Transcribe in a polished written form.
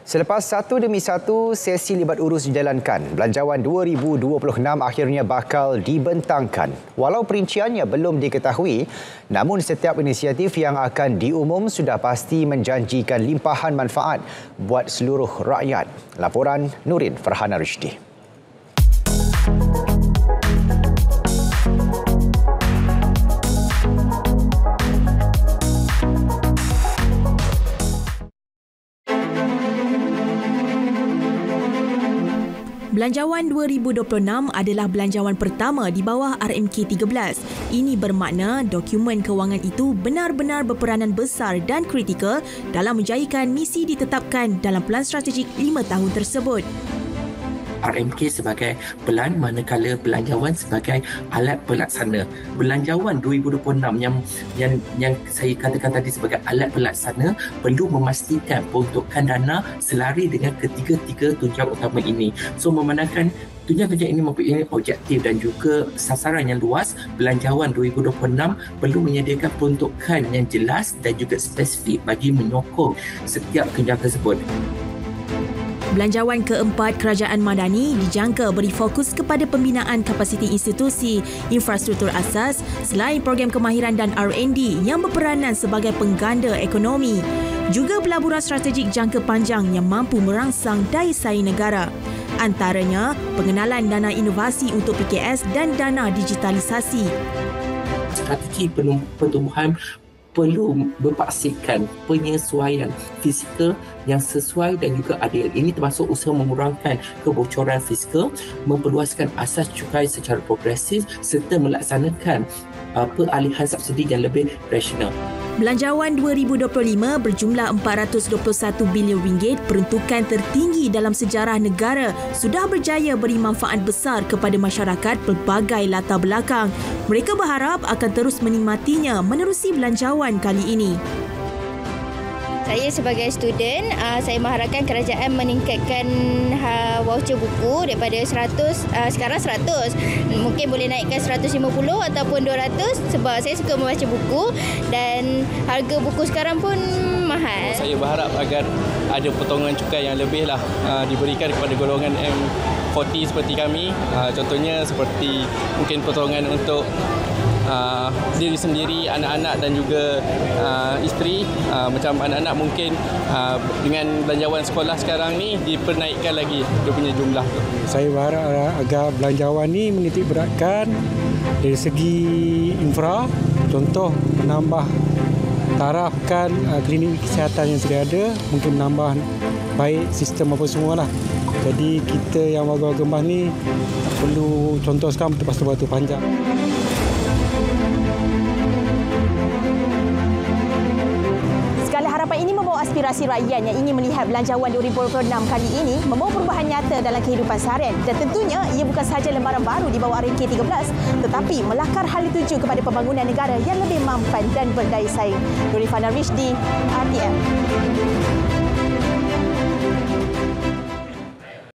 Selepas satu demi satu sesi libat urus dijalankan, Belanjawan 2026 akhirnya bakal dibentangkan. Walau perinciannya belum diketahui, namun setiap inisiatif yang akan diumum sudah pasti menjanjikan limpahan manfaat buat seluruh rakyat. Laporan Nurin Farhana Rishdi. Belanjawan 2026 adalah belanjawan pertama di bawah RMK 13. Ini bermakna dokumen kewangan itu benar-benar berperanan besar dan kritikal dalam menjayakan misi ditetapkan dalam Pelan Strategik 5 tahun tersebut. RMK sebagai pelan, manakala belanjawan sebagai alat pelaksana. Belanjawan 2026 yang saya katakan tadi sebagai alat pelaksana perlu memastikan peruntukan dana selari dengan ketiga-tiga tunjang utama ini. So memandangkan tunjang-tunjang ini mempunyai objektif dan juga sasaran yang luas, Belanjawan 2026 perlu menyediakan peruntukan yang jelas dan juga spesifik bagi menyokong setiap tunjang tersebut. Belanjawan keempat Kerajaan Madani dijangka beri fokus kepada pembinaan kapasiti institusi, infrastruktur asas selain program kemahiran dan R&D yang berperanan sebagai pengganda ekonomi. Juga pelaburan strategik jangka panjang yang mampu merangsang daya saing negara. Antaranya, pengenalan dana inovasi untuk PKS dan dana digitalisasi. Strategi pertumbuhan perlu berpaksikan penyesuaian fizikal yang sesuai dan juga adil. Ini termasuk usaha mengurangkan kebocoran fizikal, memperluaskan asas cukai secara progresif serta melaksanakan peralihan subsidi yang lebih rasional. Belanjawan 2025 berjumlah RM421 bilion, peruntukan tertinggi dalam sejarah negara, sudah berjaya beri manfaat besar kepada masyarakat pelbagai latar belakang. Mereka berharap akan terus menikmatinya menerusi belanjawan kali ini. Saya sebagai student, saya mengharapkan kerajaan meningkatkan voucher buku daripada 100, sekarang 100. Mungkin boleh naikkan 150 ataupun 200 sebab saya suka membaca buku dan harga buku sekarang pun mahal. Saya berharap agar ada potongan cukai yang lebih diberikan kepada golongan M40 seperti kami. Contohnya seperti mungkin potongan untuk diri sendiri, anak-anak dan juga isteri. Macam anak-anak mungkin dengan belanjawan sekolah sekarang ni dipernaikkan lagi dia punya jumlah. Saya berharap agar belanjawan ni menitik beratkan dari segi infra, contoh menambah tarafkan klinik kesihatan yang sedia ada, mungkin menambah baik sistem apa semualah. Jadi kita yang warga Gembas ni perlu contoh sekarang betul-betul panjang. Harapan ini membawa aspirasi rakyat yang ingin melihat Belanjawan 2026 kali ini membawa perubahan nyata dalam kehidupan seharian, dan tentunya ia bukan sahaja lembaran baru di bawah RMK 13 tetapi melakar hal dituju kepada pembangunan negara yang lebih mampan dan berdaya saing. Nurin Farhana Rishdi, RTM.